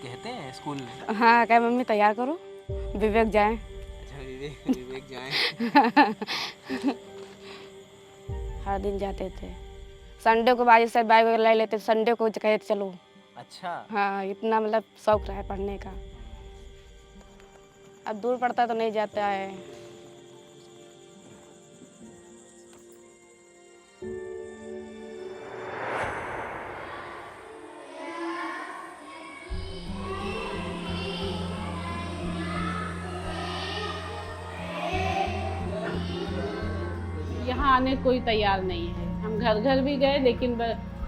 कहते हैं स्कूल में? हाँ, कहे मम्मी तैयार करो, विवेक जाएं। अच्छा, विवेक जाएं। हर दिन जाते थे। संडे को बाजी से बाइक ले लेते, संडे को कहे चलो। अच्छा। हाँ, इतना मतलब शौक रहा है पढ़ने का। अब दूर पड़ता तो नहीं जाता है। यहाँ आने कोई तैयार नहीं है। हम घर घर भी गए, लेकिन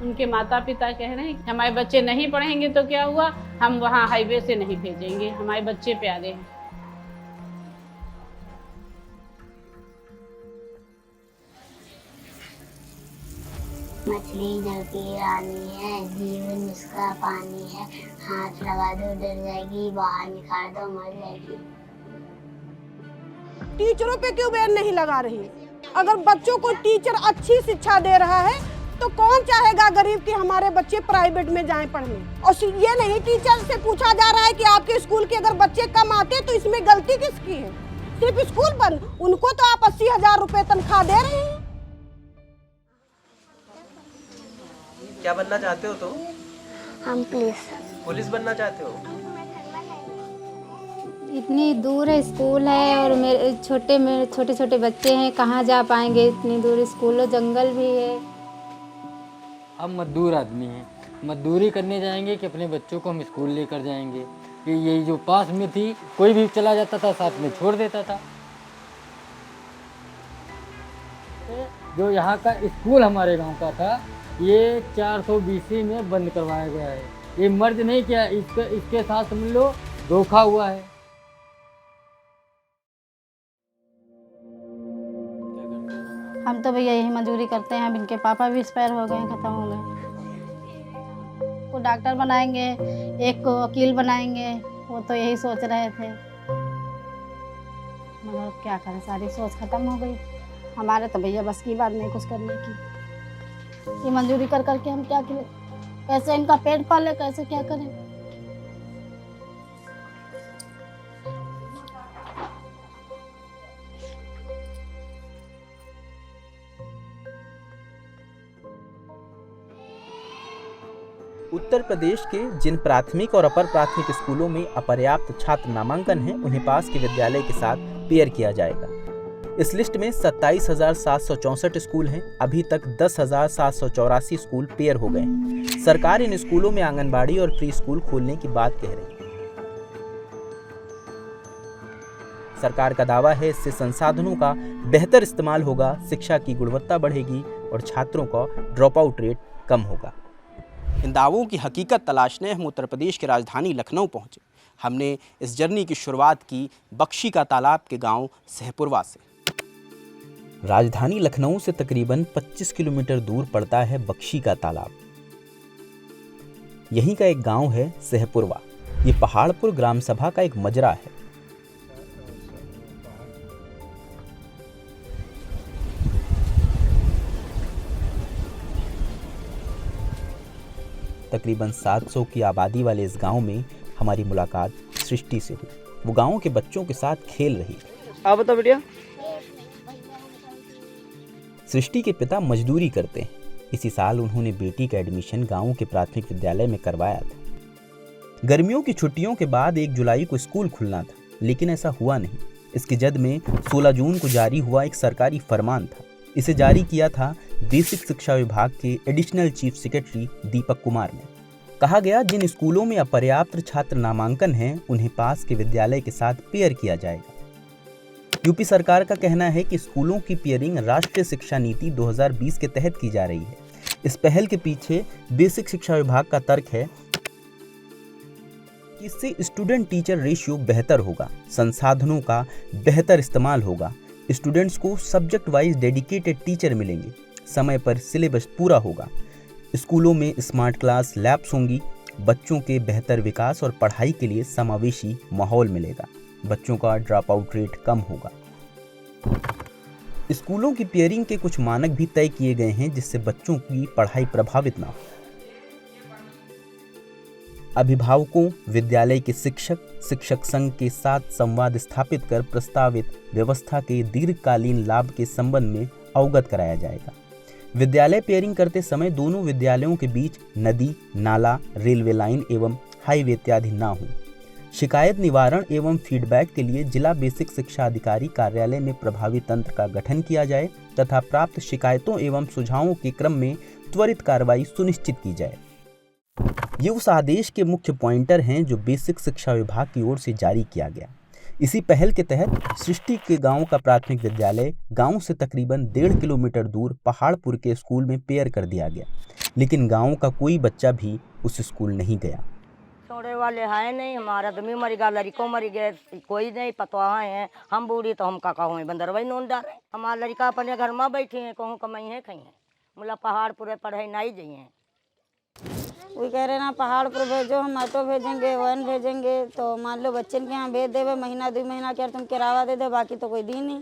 उनके माता पिता कह रहे हैं कि हमारे बच्चे नहीं पढ़ेंगे तो क्या हुआ, हम वहाँ हाईवे से नहीं भेजेंगे, हमारे बच्चे प्यारे हैं। मछली जल की रानी है, जीवन इसका पानी है, हाथ लगा दो डर जाएगी, बाहर निकाल दो मर जाएगी। टीचरों पे क्यों बैन नहीं लगा रही? अगर बच्चों को टीचर अच्छी शिक्षा दे रहा है तो कौन चाहेगा गरीब कि हमारे बच्चे प्राइवेट में जाएं पढ़ने? और ये नहीं टीचर से पूछा जा रहा है कि आपके स्कूल के अगर बच्चे कम आते तो इसमें गलती किसकी है? सिर्फ स्कूल बंद, उनको तो आप 80,000 रुपए तनख्वाह दे रहे हैं। क्या बनना चाहते हो तुम? हम पुलिस बनना चाहते हो? इतनी दूर स्कूल है और मेरे छोटे छोटे बच्चे हैं, कहाँ जा पाएंगे इतनी दूर स्कूल और जंगल भी है। हम मजदूर आदमी हैं, मजदूरी करने जाएंगे कि अपने बच्चों को हम स्कूल लेकर जाएंगे कि ये जो पास में थी कोई भी चला जाता था साथ में छोड़ देता था। जो यहाँ का स्कूल हमारे गांव का था ये 420 में बंद करवाया गया है। ये मर्ज नहीं किया, इसके साथ समझ लो धोखा हुआ है। हम तो भैया यही मजदूरी करते हैं। अब इनके पापा भी एक्सपायर हो गए, ख़त्म हो गए। को डॉक्टर बनाएंगे, एक को वकील बनाएंगे, वो तो यही सोच रहे थे, मगर क्या करें, सारी सोच ख़त्म हो गई। हमारे तो भैया बस की बात नहीं कुछ करने की। ये मजदूरी कर करके हम क्या करें, कैसे इनका पेट पाले, कैसे क्या करें। उत्तर प्रदेश के जिन प्राथमिक और अपर प्राथमिक स्कूलों में अपर्याप्त छात्र नामांकन हैं, उन्हें पास के विद्यालय के साथ पेयर किया जाएगा। इस लिस्ट में 27,764 स्कूल हैं। अभी तक 10,784 स्कूल पेयर हो गए हैं। सरकार इन स्कूलों में आंगनबाड़ी और प्री स्कूल खोलने की बात कह रही है। सरकार का दावा है इससे संसाधनों का बेहतर इस्तेमाल होगा, शिक्षा की गुणवत्ता बढ़ेगी और छात्रों का ड्रॉप आउट रेट कम होगा। इन दावों की हकीकत तलाशने हम उत्तर प्रदेश की राजधानी लखनऊ पहुंचे। हमने इस जर्नी की शुरुआत की बख्शी का तालाब के गांव सहपुरवा से। राजधानी लखनऊ से तकरीबन 25 किलोमीटर दूर पड़ता है बख्शी का तालाब। यहीं का एक गांव है सहपुरवा। ये पहाड़पुर ग्राम सभा का एक मजरा है। तकरीबन 700 की आबादी वाले इस गांव में हमारी मुलाकात सृष्टि से हुई। वो गांव के बच्चों के साथ खेल रही। आप बताओ बेटिया। सृष्टि के पिता मजदूरी करते हैं। इसी साल उन्होंने बेटी का एडमिशन गांव के प्राथमिक विद्यालय में करवाया था। गर्मियों की छुट्टियों के बाद 1 जुलाई को स्कूल खुलना था, लेकिन ऐसा हुआ नहीं। इसकी जद में 16 जून को जारी हुआ एक सरकारी फरमान था। इसे जारी किया था बेसिक शिक्षा विभाग के additional chief secretary Deepak Kumar ने। कहा गया जिन स्कूलों में अपर्याप्त छात्र नामांकन हैं उन्हें पास के विद्यालय के साथ पेयर किया जाएगा। यूपी सरकार का कहना है कि स्कूलों की पेयरिंग राष्ट्रीय शिक्षा नीति 2020 के तहत की जा रही है। इस पहल के पीछे बेसिक शिक्षा विभाग का तर्क है कि इससे स्टूडेंट टीचर रेशियो बेहतर होगा, संसाधनों का बेहतर इस्तेमाल होगा, स्टूडेंट्स को सब्जेक्ट वाइज डेडिकेटेड टीचर मिलेंगे, समय पर सिलेबस पूरा होगा, स्कूलों में स्मार्ट क्लास लैब्स होंगी, बच्चों के बेहतर विकास और पढ़ाई के लिए समावेशी माहौल मिलेगा, बच्चों का ड्रॉप आउट रेट कम होगा। स्कूलों की पेयरिंग के कुछ मानक भी तय किए गए हैं जिससे बच्चों की पढ़ाई प्रभावित ना हो। अभिभावकों, विद्यालय के शिक्षक, शिक्षक संघ के साथ संवाद स्थापित कर प्रस्तावित व्यवस्था के दीर्घकालीन लाभ के संबंध में अवगत कराया जाएगा। विद्यालय पेयरिंग करते समय दोनों विद्यालयों के बीच नदी, नाला, रेलवे लाइन एवं हाईवे इत्यादि न हो। शिकायत निवारण एवं फीडबैक के लिए जिला बेसिक शिक्षा अधिकारी कार्यालय में प्रभावी तंत्र का गठन किया जाए तथा प्राप्त शिकायतों एवं सुझावों के क्रम में त्वरित कार्रवाई सुनिश्चित की जाए। ये उस आदेश के मुख्य पॉइंटर हैं जो बेसिक शिक्षा विभाग की ओर से जारी किया गया। इसी पहल के तहत सृष्टि के गांव का प्राथमिक विद्यालय गांव से तकरीबन 1.5 किलोमीटर दूर पहाड़पुर के स्कूल में पेयर कर दिया गया, लेकिन गांव का कोई बच्चा भी उस स्कूल नहीं गया। छोड़े वाले है नहीं, हमारा आदमी मर गया, लड़को मर गए, कोई नहीं पतवा है। हम बूढ़ी तो हम का कहूँ बंदरवाई नोन डाले। हमारा लड़का अपने घर में बैठे हैं, कहूँ कमाई है कहीं है, मुला पहाड़पुर पढ़ाई नहीं जाइए। वो कह रहे ना पहाड़पुर भेजो, हम ऑटो भेजेंगे, वैन भेजेंगे, तो मान लो बच्चे के यहाँ भेज देवे, महीना 2 महीना क्या तुम किराया दे दे, बाकी तो कोई दी नहीं।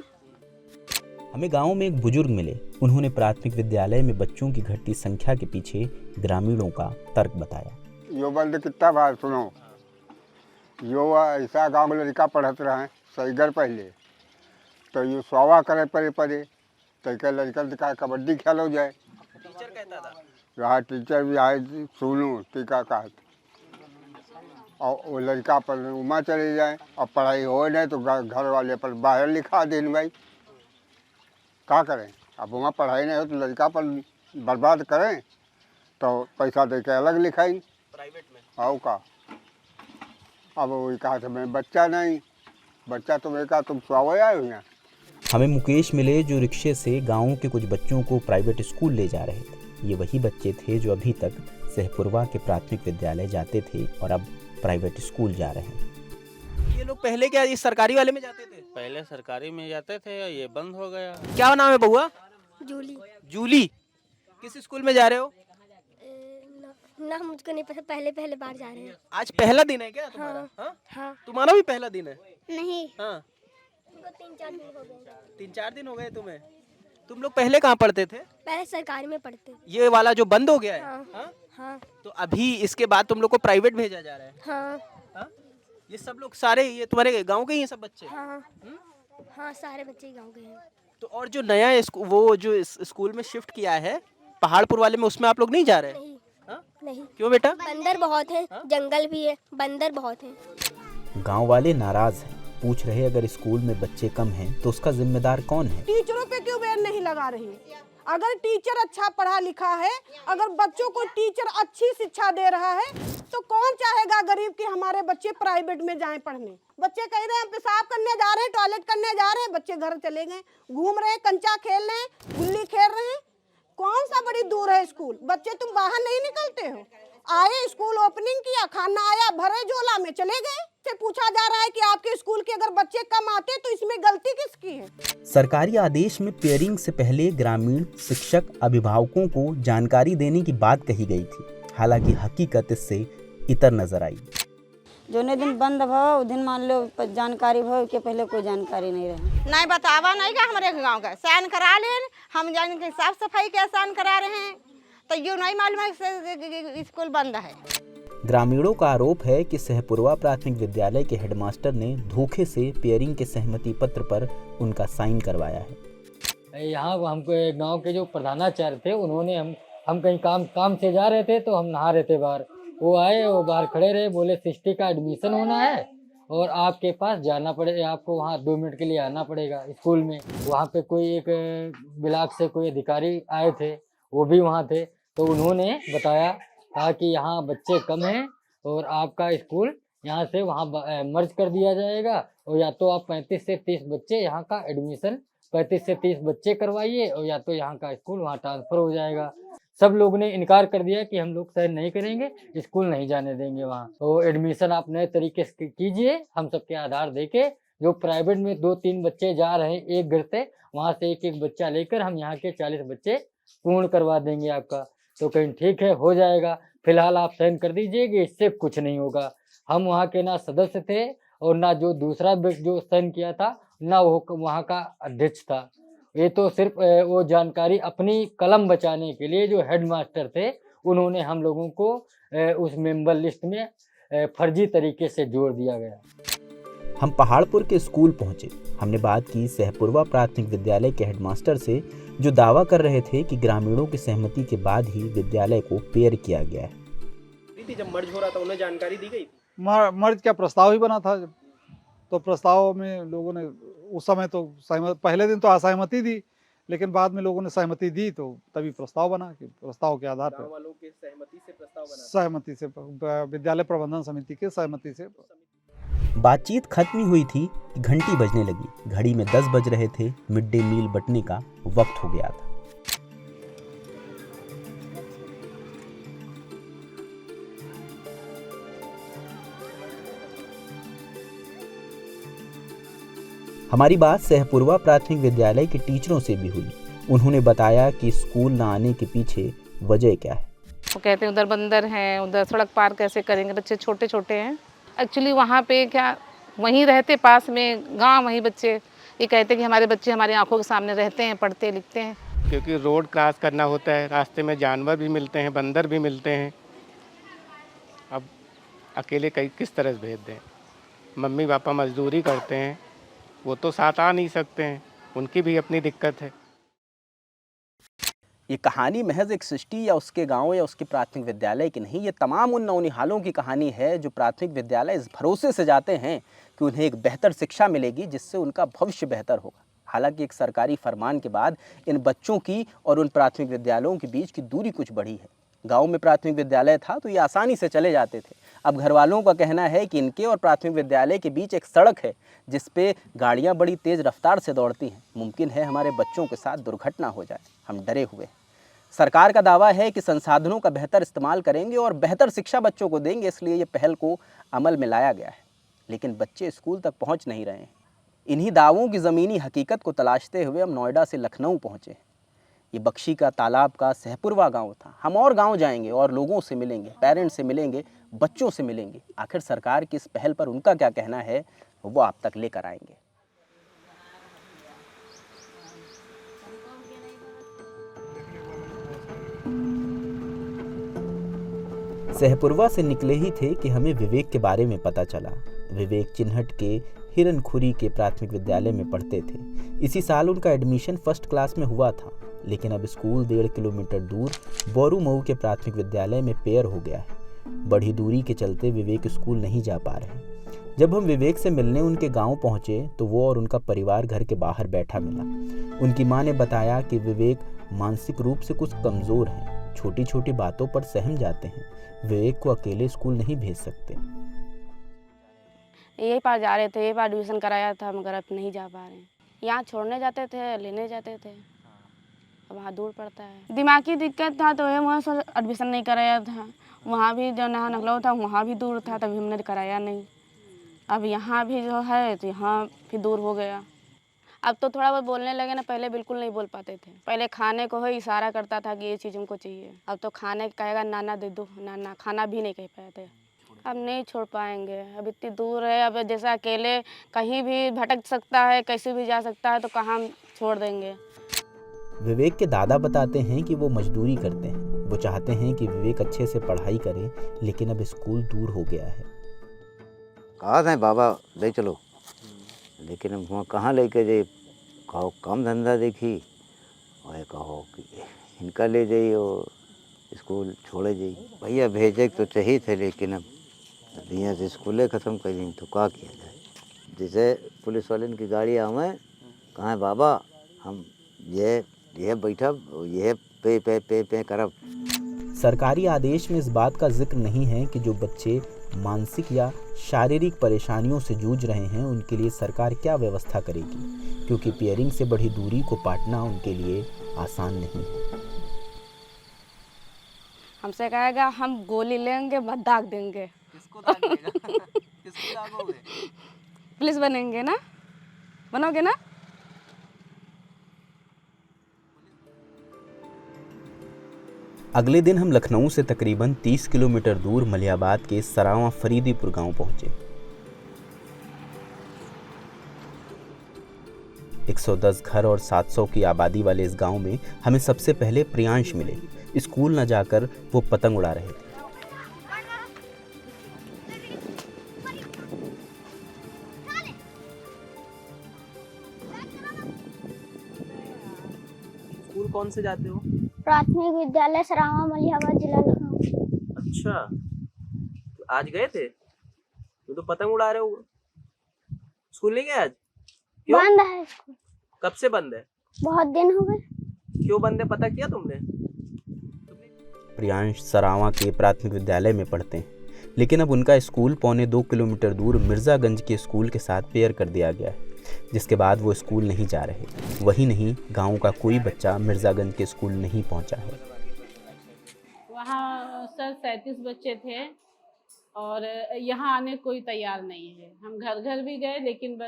हमें गांव में एक बुजुर्ग मिले। उन्होंने प्राथमिक विद्यालय में बच्चों की घटती संख्या के पीछे ग्रामीणों का तर्क बताया। यो बंद कितना बार सुनो, यो ऐसा गाँव में लड़का पढ़त रहे सही घर पहले, तो यो सवा करे पड़े तो क्या लड़का दिखा कबड्डी खेलो जाए। टीचर कहता था, यहाँ टीचर भी आए सुनू टीका का, और वो लड़का पर उमा चले जाए और पढ़ाई हो नहीं तो घर वाले पर बाहर लिखा देन भाई, क्या करें। अब वहाँ पढ़ाई नहीं हो तो लड़का पर बर्बाद करें तो पैसा दे के अलग लिखाई प्राइवेट में। आओ का, अब वही कहा था मैं बच्चा नहीं, बच्चा तो मैं कहा तुम सो आए हो यहाँ। हमें मुकेश मिले जो रिक्शे से गाँव के कुछ बच्चों को प्राइवेट स्कूल ले जा रहे थे। ये वही बच्चे थे जो अभी तक सहपुरवा के प्राथमिक विद्यालय जाते थे और अब प्राइवेट स्कूल जा रहे हैं। ये लोग पहले क्या इस सरकारी वाले में जाते थे? पहले सरकारी में जाते थे, ये बंद हो गया। क्या नाम है बउआ? जूली। जूली। किस स्कूल में जा रहे हो? ना मुझको नहीं पता, पहले बार जा रहे हैं। आज पहला दिन है क्या तुम्हारा? हाँ, हाँ। तुम्हारा भी पहला दिन है? नहीं, हाँ। 3-4 दिन हो गए। 3-4 दिन हो गए तुम्हें? तुम लोग पहले कहाँ पढ़ते थे? पहले सरकारी में पढ़ते। ये वाला जो बंद हो गया है? हाँ, हाँ? हाँ, तो अभी इसके बाद तुम लोग को प्राइवेट भेजा जा रहा है? हाँ, हाँ? ये सब लोग सारे ये तुम्हारे गांव के ही हैं सब बच्चे? हाँ, हाँ, सारे बच्चे गाँव के हैं। तो और जो नया वो जो स्कूल में शिफ्ट किया है पहाड़पुर वाले में, उसमें आप लोग नहीं जा रहे? नहीं, हाँ? नहीं। क्यों बेटा? बंदर बहुत है, जंगल भी है, बंदर बहुत है। गांव वाले नाराज हैं, पूछ रहे अगर स्कूल में बच्चे कम हैं तो उसका जिम्मेदार कौन है। टीचरों पे क्यों बैन नहीं लगा रही? अगर टीचर अच्छा पढ़ा लिखा है, अगर बच्चों को टीचर अच्छी शिक्षा दे रहा है, तो कौन चाहेगा गरीब कि हमारे बच्चे प्राइवेट में जाएं पढ़ने। बच्चे कह रहे हैं हम पेशाब करने जा रहे हैं, टॉयलेट करने जा रहे हैं, बच्चे घर चले गए, घूम रहे हैं, कंचा खेल रहे हैं, गुल्ली खेल रहे हैं। कौन सा बड़ी दूर है स्कूल? बच्चे तुम बाहर नहीं निकलते हो। आए स्कूल ओपनिंग किया, खाना आया, भरे झोला में चले गए। से पूछा जा रहा है कि आपके स्कूल के अगर बच्चे कम आते तो इसमें गलती किसकी है? सरकारी आदेश में पेयरिंग से पहले ग्रामीण शिक्षक अभिभावकों को जानकारी देने की बात कही गई थी। हालांकि हकीकत इससे इतर नजर आई। जो दिन बंद भाव दिन मान लो जानकारी भाव के पहले कोई जानकारी नहीं रही। नहीं बतावा नहीं का हमारे गांव का साइन करा ले, हम जान के साफ सफाई का साइन करा रहे हैं, तो यूँ नहीं मालूम है स्कूल बंद है। ग्रामीणों का आरोप है कि सहपुरवा प्राथमिक विद्यालय के हेडमास्टर ने धोखे से पेयरिंग के सहमति पत्र पर उनका साइन करवाया है। यहाँ हमको गांव के जो प्रधानाचार्य थे उन्होंने हम कहीं काम से जा रहे थे तो हम नहा रहे थे बाहर, वो आए, वो बाहर खड़े रहे, बोले सृष्टि का एडमिशन होना है और आपके पास जाना पड़ेगा, आपको वहाँ 2 मिनट के लिए आना पड़ेगा स्कूल में। वहाँ पे कोई एक ब्लॉक से कोई अधिकारी आए थे, वो भी वहाँ थे, तो उन्होंने बताया था कि यहाँ बच्चे कम हैं और आपका स्कूल यहाँ से वहाँ मर्ज कर दिया जाएगा, और या तो आप 35 से 30 बच्चे यहाँ का एडमिशन 35 से 30 बच्चे करवाइए, और या तो यहाँ का स्कूल वहाँ ट्रांसफ़र हो जाएगा। सब लोग ने इनकार कर दिया कि हम लोग साइन नहीं करेंगे, स्कूल नहीं जाने देंगे वहाँ, तो एडमिशन आप नए तरीके से कीजिए, हम सबके आधार देके जो प्राइवेट में 2-3 बच्चे जा रहे हैं एक घर से, वहाँ से एक बच्चा लेकर हम यहाँ के 40 बच्चे पूर्ण करवा देंगे आपका। तो कहीं ठीक है, हो जाएगा, फिलहाल आप साइन कर दीजिएगा, इससे कुछ नहीं होगा। हम वहाँ के ना सदस्य थे और ना जो दूसरा जो साइन किया था ना वो वहाँ का अध्यक्ष था। ये तो सिर्फ वो जानकारी अपनी कलम बचाने के लिए जो हेडमास्टर थे उन्होंने हम लोगों को उस मेंबर लिस्ट में फर्जी तरीके से जोड़ दिया गया। हम पहाड़पुर के स्कूल पहुंचे। हमने बात की सहपुरवा प्राथमिक विद्यालय के हेडमास्टर से, जो दावा कर रहे थे कि ग्रामीणों की सहमति के बाद ही विद्यालय को पेयर किया गया है। जब मर्ज हो रहा था उन्हें जानकारी दी गई? मर्ज का प्रस्ताव ही बना था, तो प्रस्ताव में लोगों ने उस समय तो पहले दिन तो असहमति दी, लेकिन बाद में लोगों ने सहमति दी, तो तभी प्रस्ताव बना कि प्रस्ताव के आधार पर वालों के सहमति से प्रस्ताव बना। सहमति से, विद्यालय प्रबंधन समिति के सहमति से। बातचीत खत्म हुई थी कि घंटी बजने लगी। घड़ी में 10 बज रहे थे। मिड डे मील बंटने का वक्त हो गया था। हमारी बात सहपुरवा प्राथमिक विद्यालय के टीचरों से भी हुई। उन्होंने बताया कि स्कूल न आने के पीछे वजह क्या है। वो कहते हैं उधर बंदर हैं, उधर सड़क पार कैसे करेंगे, बच्चे छोटे छोटे हैं। एक्चुअली वहाँ पे क्या वहीं रहते पास में गांव, वहीं बच्चे ये कहते हैं कि हमारे बच्चे हमारी आंखों के सामने रहते हैं, पढ़ते लिखते हैं। क्योंकि रोड क्रॉस करना होता है, रास्ते में जानवर भी मिलते हैं, बंदर भी मिलते हैं। अब अकेले किस तरह से भेज दें? मम्मी पापा मजदूरी करते हैं, वो तो साथ आ नहीं सकते हैं, उनकी भी अपनी दिक्कत है। ये कहानी महज एक सृष्टि या उसके गांव या उसके प्राथमिक विद्यालय की नहीं, ये तमाम उन नौनिहालों की कहानी है जो प्राथमिक विद्यालय इस भरोसे से जाते हैं कि उन्हें एक बेहतर शिक्षा मिलेगी जिससे उनका भविष्य बेहतर होगा। हालांकि एक सरकारी फरमान के बाद इन बच्चों की और उन प्राथमिक विद्यालयों के बीच की दूरी कुछ बढ़ी है। गांव में प्राथमिक विद्यालय था तो ये आसानी से चले जाते थे। अब घर वालों का कहना है कि इनके और प्राथमिक विद्यालय के बीच एक सड़क है जिस पे गाड़ियां बड़ी तेज़ रफ्तार से दौड़ती हैं। मुमकिन है हमारे बच्चों के साथ दुर्घटना हो जाए। हम डरे हुए हैं। सरकार का दावा है कि संसाधनों का बेहतर इस्तेमाल करेंगे और बेहतर शिक्षा बच्चों को देंगे, इसलिए ये पहल को अमल में लाया गया है। लेकिन बच्चे स्कूल तक पहुंच नहीं रहे हैं। इन्हीं दावों की ज़मीनी हकीकत को तलाशते हुए हम नोएडा से लखनऊ पहुंचे। ये बख्शी का तालाब का सहपुरवा गांव था। हम और गांव जाएंगे और लोगों से मिलेंगे, पेरेंट्स से मिलेंगे, बच्चों से मिलेंगे। आखिर सरकार की इस पहल पर उनका क्या कहना है वो आप तक लेकर आएंगे। सहपुरवा से निकले ही थे कि हमें विवेक के बारे में पता चला। विवेक चिन्हट के हिरनखुरी के प्राथमिक विद्यालय में पढ़ते थे। इसी साल उनका एडमिशन फर्स्ट क्लास में हुआ था, लेकिन अब स्कूल 1.5 किलोमीटर दूर बोरूमऊ के प्राथमिक विद्यालय में पेयर हो गया है। बढ़ी दूरी के चलते विवेक स्कूल नहीं जा पा रहे। जब हम विवेक से मिलने उनके गांव पहुंचे तो वो और उनका परिवार घर के बाहर बैठा मिला। उनकी मां ने बताया कि विवेक मानसिक रूप से कुछ कमज़ोर हैं, छोटी छोटी बातों पर सहम जाते हैं। विवेक को अकेले स्कूल नहीं भेज सकते। यही पार जा रहे थे, यही पार एडमिशन कराया था, मगर अब नहीं जा पा रहे हैं। यहाँ छोड़ने जाते थे, लेने जाते थे, अब वहाँ दूर पड़ता है। दिमागी दिक्कत था तो वहाँ से एडमिशन नहीं कराया था। वहाँ भी जो नखलऊ था वहाँ भी दूर था, तभी हमने कराया नहीं। अब यहाँ भी जो है तो यहाँ भी दूर हो गया। अब तो थोड़ा बहुत बोलने लगे ना, पहले बिल्कुल नहीं बोल पाते थे। पहले खाने को ही इशारा करता था कि ये चीज़ हमको चाहिए। अब तो खाने कहेगा नाना दे दो, नाना, खाना भी नहीं कह पाते। अब नहीं छोड़ पाएंगे, अब इतनी दूर है। अब जैसे अकेले कहीं भी भटक सकता है, कैसे भी जा सकता है, तो कहाँ हम छोड़ देंगे। विवेक के दादा बताते हैं कि वो मजदूरी करते हैं। वो चाहते हैं कि विवेक अच्छे से पढ़ाई करे, लेकिन अब स्कूल दूर हो गया है। कहा था बाबा ले चलो, लेकिन हम वहाँ कहाँ लेके जाइए? कहो काम धंधा देखी और कहो कि इनका ले जाइए और स्कूल छोड़े जाइए। भैया भेजे तो चाहिए थे, लेकिन अब यहाँ से स्कूलें ख़त्म कर दी तो क्या किया जाए। जैसे पुलिस वाले की गाड़ी आवे, कहाँ बाबा हम ये बैठा ये पे पे पे पे करब। सरकारी आदेश में इस बात का जिक्र नहीं है कि जो बच्चे मानसिक या शारीरिक परेशानियों से जूझ रहे हैं उनके लिए सरकार क्या व्यवस्था करेगी, क्योंकि पेयरिंग से बढ़ी दूरी को पाटना उनके लिए आसान नहीं है। हमसे कहेगा हम गोली लेंगे, मत दाग देंगे। किसको दागेगा? किसको दागोगे? पुलिस बनेंगे ना, बनोगे ना? अगले दिन हम लखनऊ से तकरीबन 30 किलोमीटर दूर मलियाबाद के सरावा फरीदीपुर गांव पहुंचे। 110 घर और 700 की आबादी वाले इस गांव में हमें सबसे पहले प्रियांश मिले। स्कूल न जाकर वो पतंग उड़ा रहे थे। स्कूल कौन से जाते हो? प्राथमिक विद्यालय सरावा मलिहाबाद जिला लखनऊ। अच्छा, तो आज गए थे? तुम तो पतंग उड़ा रहे हो। स्कूल नहीं गए आज? क्यों? बंद है स्कूल। कब से बंद है? बहुत दिन हो गए। क्यों बंद है पता किया तुमने? प्रियांश सरावां के प्राथमिक विद्यालय में पढ़ते हैं, लेकिन अब उनका स्कूल पौने 2 किलोमीटर दूर मिर्ज़ागंज के स्कूल के साथ पेयर कर दिया गया है, जिसके बाद वो स्कूल नहीं जा रहे। वही नहीं, गांव का कोई बच्चा मिर्ज़ागंज के स्कूल नहीं पहुंचा है। वहाँ सर 37 बच्चे थे और यहाँ आने कोई तैयार नहीं है। हम घर घर भी गए, लेकिन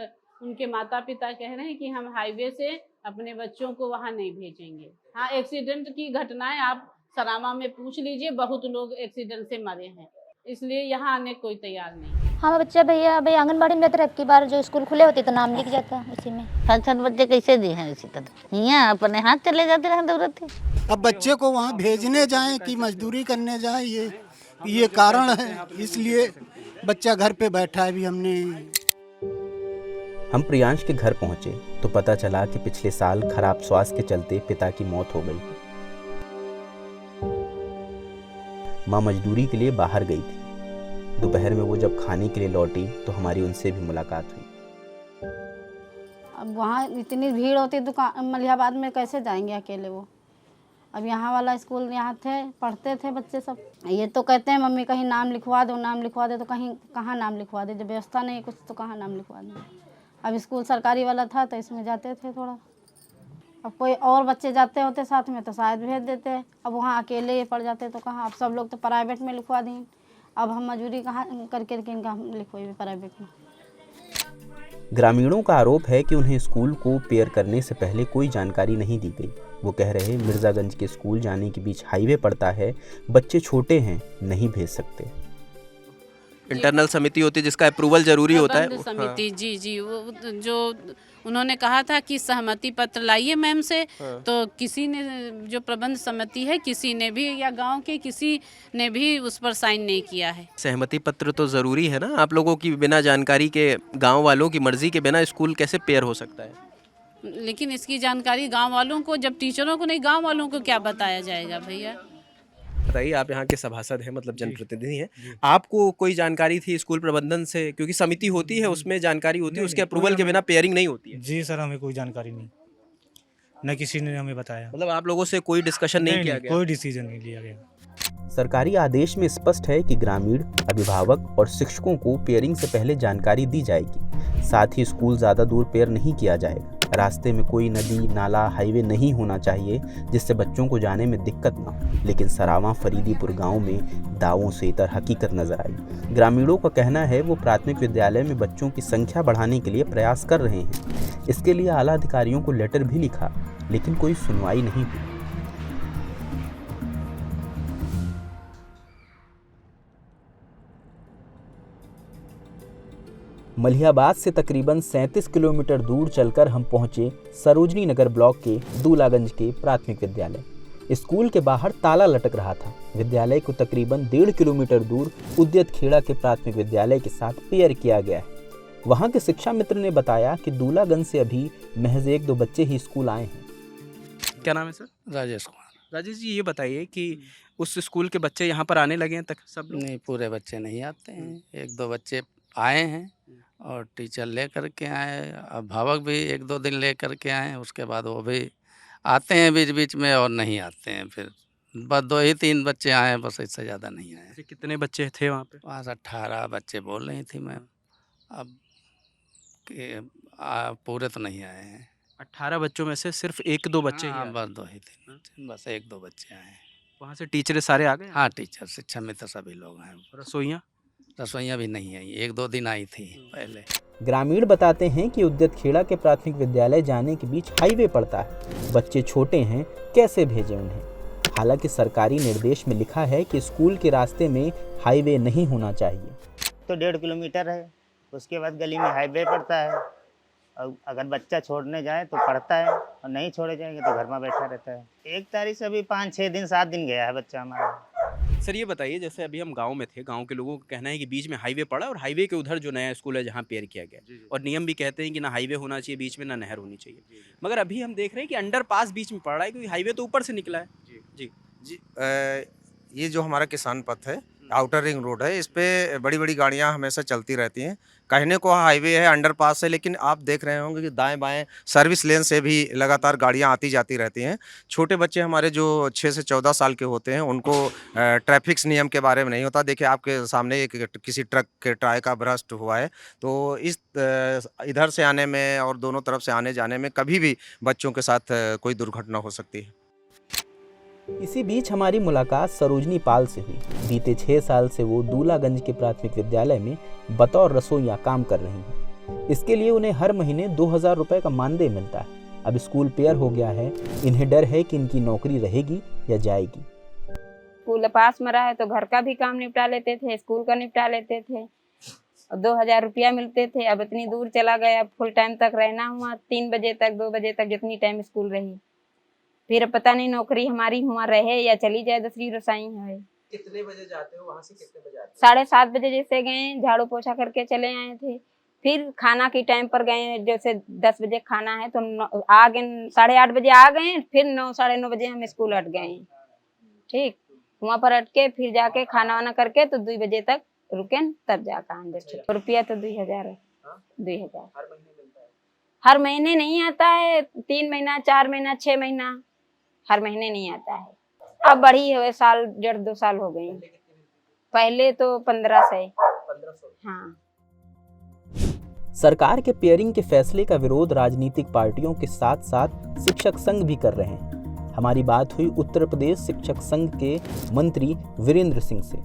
उनके माता पिता कह रहे हैं कि हम हाईवे से अपने बच्चों को वहाँ नहीं भेजेंगे। हाँ, एक्सीडेंट की घटनाएं आप सरामा में पूछ लीजिए, बहुत लोग एक्सीडेंट से मरे हैं, इसलिए यहाँ आने कोई तैयार नहीं। हाँ बच्चा भैया भाई आंगनबाड़ी में रहते, की बार जो स्कूल खुले होते तो नाम लिख जाता उसी में। 7 बच्चे कैसे दिए हैं इसी तरह, यहाँ अपने हाथ चले जाते रहे दौड़ते। अब बच्चे को वहाँ भेजने जाएं कि मजदूरी करने जाएं, ये कारण है, इसलिए बच्चा घर पे बैठा है। भी हमने हम प्रियांश के घर पहुंचे तो पता चला कि पिछले साल खराब स्वास्थ्य के चलते पिता की मौत हो गई। माँ मजदूरी के लिए बाहर गई थी। दोपहर में वो जब खाने के लिए लौटी तो हमारी उनसे भी मुलाकात हुई। अब वहाँ इतनी भीड़ होती दुकान मलिहाबाद में, कैसे जाएंगे अकेले वो। अब यहाँ वाला स्कूल यहाँ थे, पढ़ते थे बच्चे सब। ये तो कहते हैं मम्मी कहीं नाम लिखवा दो, नाम लिखवा दे, तो कहीं कहाँ नाम लिखवा दे, जब व्यवस्था नहीं कुछ तो कहाँ नाम लिखवा दें। अब स्कूल सरकारी वाला था तो इसमें जाते थे थोड़ा। अब कोई और बच्चे जाते होते साथ में तो शायद भेज देते। अब वहाँ अकेले ये पड़ जाते तो कहाँ। अब सब लोग तो प्राइवेट में लिखवा दें, अब हम मजदूरी कहाँ करके इनका हम लिखवाइए प्राइवेट में। ग्रामीणों का आरोप है कि उन्हें स्कूल को पेयर करने से पहले कोई जानकारी नहीं दी गई। वो कह रहे मिर्ज़ागंज के स्कूल जाने के बीच हाईवे पड़ता है, बच्चे छोटे हैं, नहीं भेज सकते। इंटरनल समिति होती है जिसका अप्रूवल जरूरी होता है। समिति जी वो जो उन्होंने कहा था कि सहमति पत्र लाइए मैम से, तो किसी ने, जो प्रबंध समिति है, किसी ने भी या गांव के किसी ने भी उस पर साइन नहीं किया है। सहमति पत्र तो जरूरी है ना, आप लोगों की बिना जानकारी के, गांव वालों की मर्जी के बिना स्कूल कैसे पेयर हो सकता है? लेकिन इसकी जानकारी गांव वालों को, जब टीचरों को नहीं, गांव वालों को क्या बताया जाएगा भैया? बताइए, आप यहाँ के सभासद हैं, मतलब जनप्रतिनिधि हैं, आपको कोई जानकारी थी स्कूल प्रबंधन से? क्योंकि समिति होती है, उसमें जानकारी होती है, उसके अप्रूवल के बिना पेयरिंग नहीं होती है। जी सर, हमें कोई जानकारी नहीं, न किसी ने हमें बताया। मतलब आप लोगों से कोई डिस्कशन नहीं किया गया? कोई डिसीजन नहीं लिया गया। सरकारी आदेश में स्पष्ट है कि ग्रामीण, अभिभावक और शिक्षकों को पेयरिंग से पहले जानकारी दी जाएगी। साथ ही स्कूल ज़्यादा दूर पेयर नहीं किया जाएगा। रास्ते में कोई नदी, नाला, हाईवे नहीं होना चाहिए जिससे बच्चों को जाने में दिक्कत ना हो। लेकिन सरावां फरीदीपुर गांव में दावों से इतर हकीकत नजर आई। ग्रामीणों का कहना है वो प्राथमिक विद्यालय में बच्चों की संख्या बढ़ाने के लिए प्रयास कर रहे हैं। इसके लिए आला अधिकारियों को लेटर भी लिखा, लेकिन कोई सुनवाई नहीं हुई। मलिहाबाद से तकरीबन 37 किलोमीटर दूर चलकर हम पहुंचे सरोजनी नगर ब्लॉक के दूलागंज के प्राथमिक विद्यालय। स्कूल के बाहर ताला लटक रहा था। विद्यालय को तकरीबन 1.5 किलोमीटर दूर उद्यत खेड़ा के प्राथमिक विद्यालय के साथ पेयर किया गया है। वहां के शिक्षा मित्र ने बताया कि दूलागंज से अभी महज 1-2 बच्चे ही स्कूल आए हैं। क्या नाम है सर? राजेश कुमार। राजेश जी, ये बताइए कि उस स्कूल के बच्चे यहाँ पर आने लगे हैं तक सब लोग? नहीं, पूरे बच्चे नहीं आते हैं, 1-2 बच्चे आए हैं और टीचर ले करके आए, अभिभावक भी 1-2 दिन ले करके आए, उसके बाद वो भी आते हैं बीच बीच में और नहीं आते हैं। फिर बस 2-3 बच्चे आए हैं, बस इससे ज़्यादा नहीं आए। कितने बच्चे थे वहाँ पे? वहाँ 18 बच्चे बोल रही थी मैम, अब पूरे तो नहीं आए हैं। 18 बच्चों में से सिर्फ 1-2 बच्चे ही? बस 2-3 बच्चे, बस 1-2 बच्चे आए हैं। वहाँ से टीचर सारे आ गए? हाँ, टीचर, शिक्षा मित्र सभी लोग हैं। रसोइयाँ भी नहीं आई, 1-2 दिन आई थी पहले। ग्रामीण बताते हैं कि उद्यत खेड़ा के प्राथमिक विद्यालय जाने के बीच हाईवे पड़ता है। बच्चे छोटे हैं, कैसे भेजें उन्हें? हालांकि सरकारी निर्देश में लिखा है कि स्कूल के रास्ते में हाईवे नहीं होना चाहिए। तो 1.5 किलोमीटर है, उसके बाद गली में हाईवे पड़ता है, और अगर बच्चा छोड़ने जाए तो पढ़ता है और नहीं छोड़े जाएंगे तो घर में बैठा रहता है। 1 तारीख से अभी 5-6 दिन 7 दिन गया है बच्चा हमारा। सर ये बताइए, जैसे अभी हम गांव में थे, गांव के लोगों का कहना है कि बीच में हाईवे पड़ा और हाईवे के उधर जो नया स्कूल है जहां पेयर किया गया, और नियम भी कहते हैं कि ना हाईवे होना चाहिए बीच में, ना नहर होनी चाहिए, मगर अभी हम देख रहे हैं कि अंडरपास बीच में पड़ रहा है क्योंकि हाईवे तो ऊपर से निकला है। जी जी ये जो हमारा किसान पथ है, आउटर रिंग रोड है, इस पे बड़ी बड़ी गाड़ियां हमेशा चलती रहती हैं। कहने को हाईवे है, अंडरपास है, लेकिन आप देख रहे होंगे कि दाएं बाएं सर्विस लेन से भी लगातार गाड़ियां आती जाती रहती हैं। छोटे बच्चे हमारे जो 6 से 14 साल के होते हैं उनको ट्रैफिक नियम के बारे में नहीं होता। देखिए आपके सामने एक किसी ट्रक के टायर का ब्रस्ट हुआ है, तो इस इधर से आने में और दोनों तरफ से आने जाने में कभी भी बच्चों के साथ कोई दुर्घटना हो सकती है। इसी बीच हमारी मुलाकात सरोजनी पाल से हुई। बीते 6 साल से वो दूलागंज के प्राथमिक विद्यालय में बतौर रसोइया काम कर रही हैं। इसके लिए उन्हें हर महीने 2000 रुपए का मानदेय मिलता है। अब स्कूल पेयर हो गया है, इन्हें डर है कि इनकी नौकरी रहेगी या जाएगी। स्कूल पास में रहा है तो घर का भी काम निपटा लेते थे, स्कूल का निपटा लेते थे, और 2000 रुपया मिलते थे। अब इतनी दूर चला गया, फुल टाइम तक रहना हुआ, 3 बजे तक 2 बजे तक जितनी टाइम स्कूल रही। फिर पता नहीं नौकरी हमारी हुआ रहे या चली जाए, दूसरी रसाई है। कितने बजे जाते हो वहाँ से, कितने बजे आते हो? 7:30 बजे जैसे गए, झाड़ू पोछा करके चले आए थे। फिर खाना के टाइम पर गए, जैसे 10 बजे खाना है तो हम आ गए, 8:30 बजे आ गए, फिर 9 साढ़े 9 बजे हम स्कूल हट गए। ठीक, वहाँ पर हट के फिर जाके खाना वाना करके तो 2 बजे तक रुके, तब जाकर आए। रुपया तो 2000 है। 2000 हर महीने नहीं आता है, 3 महीना 4 महीना 6 महीना, हर महीने नहीं आता है। अब बढ़ी है, साल 1.5-2 साल हो गए, पहले तो 1500। हाँ। सरकार के पेयरिंग के फैसले का विरोध राजनीतिक पार्टियों के साथ साथ शिक्षक संघ भी कर रहे हैं। हमारी बात हुई उत्तर प्रदेश शिक्षक संघ के मंत्री वीरेंद्र सिंह से।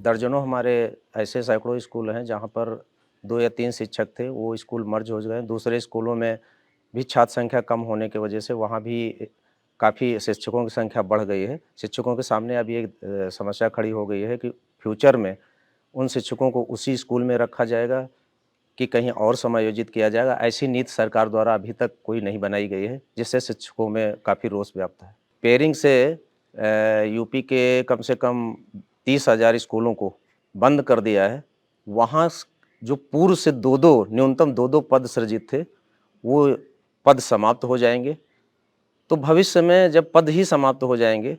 दर्जनों हमारे ऐसे सैकड़ों स्कूल हैं जहाँ पर 2 या 3 शिक्षक थे, वो स्कूल मर्ज हो गए। दूसरे स्कूलों में भी छात्र संख्या कम होने की वजह से वहाँ भी काफ़ी शिक्षकों की संख्या बढ़ गई है। शिक्षकों के सामने अभी एक समस्या खड़ी हो गई है कि फ्यूचर में उन शिक्षकों को उसी स्कूल में रखा जाएगा कि कहीं और समायोजित किया जाएगा। ऐसी नीति सरकार द्वारा अभी तक कोई नहीं बनाई गई है, जिससे शिक्षकों में काफ़ी रोष व्याप्त है। पेयरिंग से यूपी के कम से कम 30,000 स्कूलों को बंद कर दिया है। वहाँ जो पूर्व से न्यूनतम 2 पद सृजित थे, वो पद समाप्त हो जाएंगे। तो भविष्य में जब पद ही समाप्त हो जाएंगे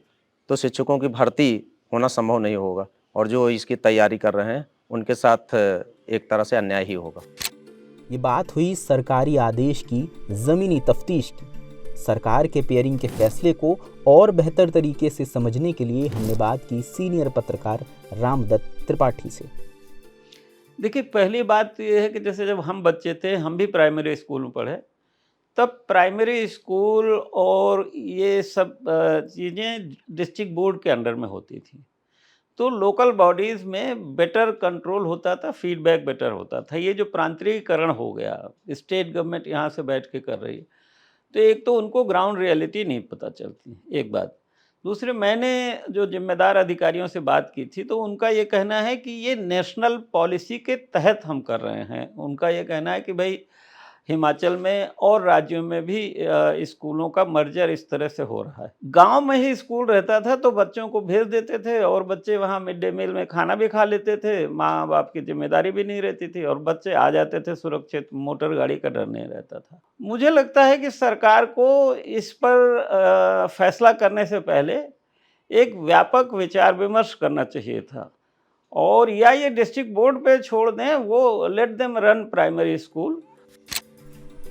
तो शिक्षकों की भर्ती होना संभव नहीं होगा, और जो इसकी तैयारी कर रहे हैं उनके साथ एक तरह से अन्याय ही होगा। ये बात हुई सरकारी आदेश की ज़मीनी तफ्तीश की। सरकार के पेयरिंग के फैसले को और बेहतर तरीके से समझने के लिए हमने बात की सीनियर पत्रकार रामदत्त त्रिपाठी से। देखिए, पहली बात ये है कि जैसे जब हम बच्चे थे, हम भी प्राइमरी स्कूल में पढ़े, तब प्राइमरी स्कूल और ये सब चीज़ें डिस्ट्रिक्ट बोर्ड के अंडर में होती थी, तो लोकल बॉडीज़ में बेटर कंट्रोल होता था, फीडबैक बेटर होता था। ये जो प्रांतीयकरण हो गया, स्टेट गवर्नमेंट यहाँ से बैठ के कर रही है, तो एक तो उनको ग्राउंड रियलिटी नहीं पता चलती, एक बात। दूसरे, मैंने जो जिम्मेदार अधिकारियों से बात की थी तो उनका ये कहना है कि ये नेशनल पॉलिसी के तहत हम कर रहे हैं। उनका ये कहना है कि भाई हिमाचल में और राज्यों में भी स्कूलों का मर्जर इस तरह से हो रहा है। गांव में ही स्कूल रहता था तो बच्चों को भेज देते थे और बच्चे वहां मिड डे मील में खाना भी खा लेते थे, माँ बाप की जिम्मेदारी भी नहीं रहती थी और बच्चे आ जाते थे सुरक्षित, मोटर गाड़ी का डर नहीं रहता था। मुझे लगता है कि सरकार को इस पर फैसला करने से पहले एक व्यापक विचार विमर्श करना चाहिए था, और या ये डिस्ट्रिक्ट बोर्ड पे छोड़ दें, वो let them run primary school.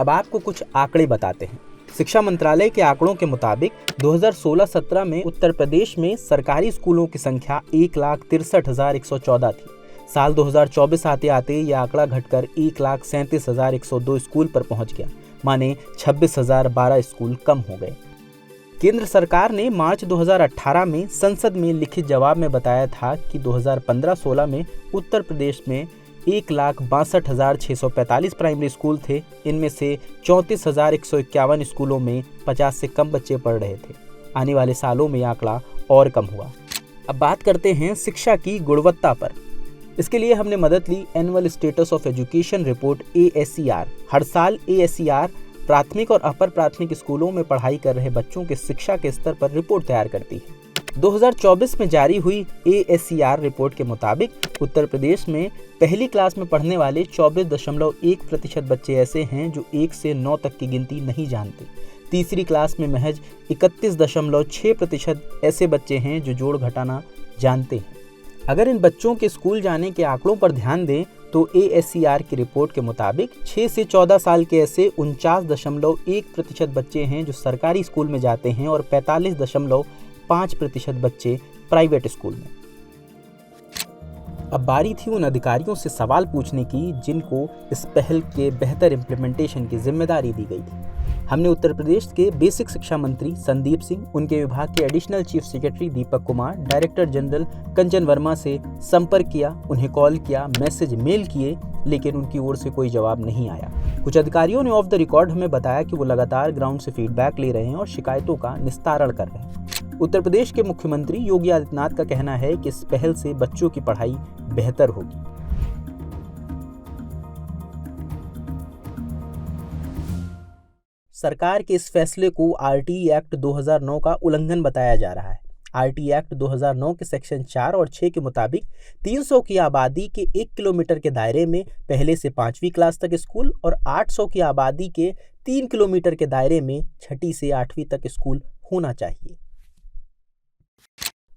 अब आपको कुछ आंकड़े बताते हैं। शिक्षा मंत्रालय के आंकड़ों के मुताबिक 2016-17 में उत्तर प्रदेश में सरकारी स्कूलों की संख्या 1,63,114 थी। साल 2024 आते आते यह आंकड़ा घटकर 1,37,102 स्कूल पर पहुंच गया, माने 26,012 स्कूल कम हो गए। केंद्र सरकार ने मार्च 2018 में संसद में लिखित जवाब में बताया था कि 2015-16 में उत्तर प्रदेश में 1,62,645 प्राइमरी स्कूल थे। इनमें से 34,151 स्कूलों में 50 से कम बच्चे पढ़ रहे थे। आने वाले सालों में आंकड़ा और कम हुआ। अब बात करते हैं शिक्षा की गुणवत्ता पर। इसके लिए हमने मदद ली annual status of education report ASER। हर साल ASER प्राथमिक और अपर प्राथमिक स्कूलों में पढ़ाई कर रहे बच्चों के शिक्षा के स्तर पर रिपोर्ट तैयार करती है। 2024 में जारी हुई ASER रिपोर्ट के मुताबिक उत्तर प्रदेश में पहली क्लास में पढ़ने वाले 24.1% बच्चे ऐसे हैं जो 1 से 9 तक की गिनती नहीं जानते। तीसरी क्लास में महज 31.6% ऐसे बच्चे हैं जो जोड़ घटाना जानते हैं। अगर इन बच्चों के स्कूल जाने के आंकड़ों पर ध्यान दें तो ASER की रिपोर्ट के मुताबिक 6 से 14 साल के ऐसे 49.1% बच्चे हैं जो सरकारी स्कूल में जाते हैं और 45.5% बच्चे प्राइवेट स्कूल में। अब बारी थी उन अधिकारियों से सवाल पूछने की जिनको इस पहल के बेहतर इम्प्लीमेंटेशन की जिम्मेदारी दी गई थी। हमने उत्तर प्रदेश के बेसिक शिक्षा मंत्री संदीप सिंह, उनके विभाग के additional chief secretary Deepak Kumar, director general Kanchan Verma से संपर्क किया, उन्हें कॉल किया, मैसेज मेल किए, लेकिन उनकी ओर से कोई जवाब नहीं आया। कुछ अधिकारियों ने ऑफ द रिकॉर्ड हमें बताया कि वो लगातार ग्राउंड से फीडबैक ले रहे हैं और शिकायतों का निस्तारण कर रहे हैं। उत्तर प्रदेश के मुख्यमंत्री योगी आदित्यनाथ का कहना है कि इस पहल से बच्चों की पढ़ाई बेहतर होगी। सरकार के इस फैसले को RTE एक्ट 2009 का उल्लंघन बताया जा रहा है। RTE एक्ट 2009 के सेक्शन 4 और 6 के मुताबिक 300 की आबादी के 1 किलोमीटर के दायरे में पहले से 5वीं क्लास तक स्कूल और 800 की आबादी के 3 किलोमीटर के दायरे में 6ठी से 8वीं तक स्कूल होना चाहिए।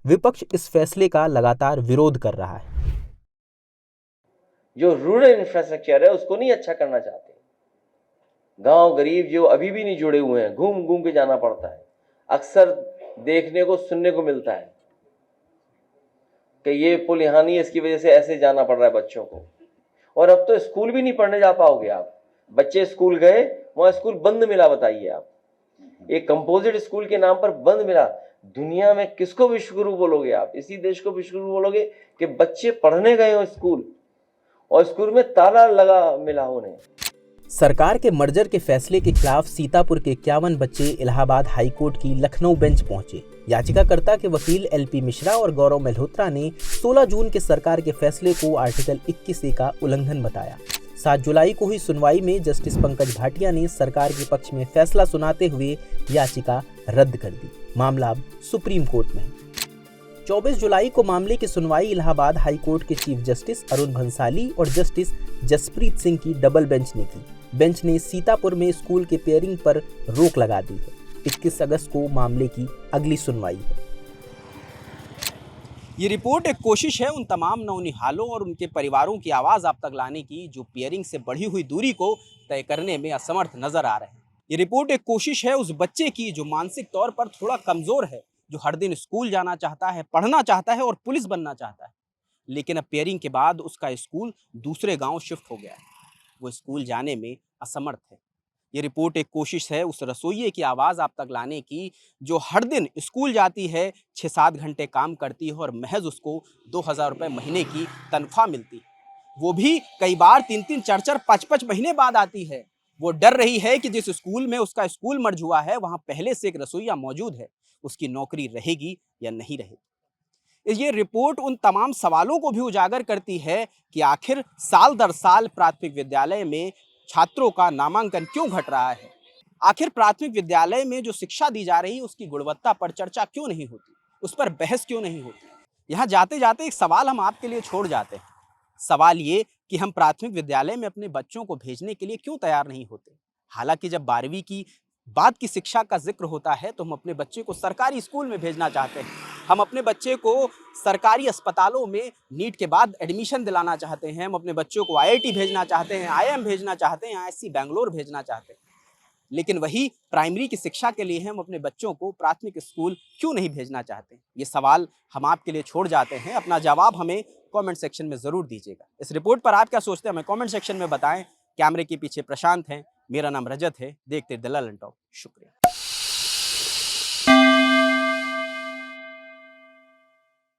विपक्ष इस फैसले का लगातार विरोध कर रहा है। जो रूरल इंफ्रास्ट्रक्चर है उसको नहीं अच्छा करना चाहते। गांव गरीब जो अभी भी नहीं जुड़े हुए हैं, घूम घूम के जाना पड़ता है। अक्सर देखने को सुनने को मिलता है कि ये पुल यहाँ नहीं है, इसकी वजह से ऐसे जाना पड़ रहा है बच्चों को। और अब तो स्कूल भी नहीं पढ़ने जा पाओगे आप। बच्चे स्कूल गए, वहाँ स्कूल बंद मिला, बताइए आप। एक कंपोजिट स्कूल के नाम पर बंद मिला। दुनिया में किसको विश्वगुरु बोलोगे आप? इसी देश को विश्वगुरु बोलोगे कि बच्चे पढ़ने गए हो स्कूल और स्कूल में ताला लगा मिला उन्हें। सरकार के मर्जर के फैसले के खिलाफ सीतापुर के 51 बच्चे इलाहाबाद हाईकोर्ट की लखनऊ बेंच पहुंचे। याचिकाकर्ता के वकील LP मिश्रा और गौरव मल्होत्रा ने 16 जून के सरकार के फैसले को आर्टिकल 21A का उल्लंघन बताया। 7 जुलाई को हुई सुनवाई में जस्टिस पंकज भाटिया ने सरकार के पक्ष में फैसला सुनाते हुए याचिका रद्द कर दी। मामला अब सुप्रीम कोर्ट में है। 24 जुलाई को मामले की सुनवाई इलाहाबाद हाईकोर्ट के चीफ जस्टिस अरुण भंसाली और जस्टिस जसप्रीत सिंह की डबल बेंच ने की। बेंच ने सीतापुर में स्कूल के पेयरिंग पर रोक लगा दी है। 21 अगस्त को मामले की अगली सुनवाई है। ये रिपोर्ट एक कोशिश है उन तमाम नौनिहालों और उनके परिवारों की आवाज़ आप तक लाने की जो पेयरिंग से बढ़ी हुई दूरी को तय करने में असमर्थ नजर आ रहे हैं। ये रिपोर्ट एक कोशिश है उस बच्चे की जो मानसिक तौर पर थोड़ा कमज़ोर है, जो हर दिन स्कूल जाना चाहता है, पढ़ना चाहता है और पुलिस बनना चाहता है, लेकिन अब पेयरिंग के बाद उसका स्कूल दूसरे गांव शिफ्ट हो गया है। वो स्कूल जाने में असमर्थ है। ये रिपोर्ट एक कोशिश है उस रसोइये की आवाज़ आप तक लाने की जो हर दिन स्कूल जाती है, 6-7 घंटे काम करती है और महज उसको 2000 रुपये महीने की तनख्वाह मिलती है। वो भी कई बार 3-3, 4-4, 5-5 महीने बाद आती है। वो डर रही है कि जिस स्कूल में उसका स्कूल मर्ज हुआ है वहाँ पहले से एक रसोइया मौजूद है, उसकी नौकरी रहेगी या नहीं रहेगी। ये रिपोर्ट उन तमाम सवालों को भी उजागर करती है कि आखिर साल दर साल प्राथमिक विद्यालय में छात्रों का नामांकन क्यों घट रहा है। आखिर प्राथमिक विद्यालय में जो शिक्षा दी जा रही है उसकी गुणवत्ता पर चर्चा क्यों नहीं होती, उस पर बहस क्यों नहीं होती। यहाँ जाते जाते एक सवाल हम आपके लिए छोड़ जाते हैं। सवाल ये कि हम प्राथमिक विद्यालय में अपने बच्चों को भेजने के लिए क्यों तैयार नहीं होते। हालांकि जब 12वीं की बाद की शिक्षा का जिक्र होता है तो हम अपने बच्चे को सरकारी स्कूल में भेजना चाहते हैं। हम अपने बच्चे को सरकारी अस्पतालों में नीट के बाद एडमिशन दिलाना चाहते हैं। हम अपने बच्चों को IIT भेजना चाहते हैं, IIM भेजना चाहते हैं, ISC बेंगलोर भेजना चाहते हैं। लेकिन वही प्राइमरी की शिक्षा के लिए हम अपने बच्चों को प्राथमिक स्कूल क्यों नहीं भेजना चाहते। ये सवाल हम आपके लिए छोड़ जाते हैं। अपना जवाब हमें कमेंट सेक्शन में ज़रूर दीजिएगा। इस रिपोर्ट पर आप क्या सोचते हैं हमें कमेंट सेक्शन में बताएं। कैमरे के पीछे प्रशांत हैं, मेरा नाम रजत है। देखते द ललन टॉक। शुक्रिया।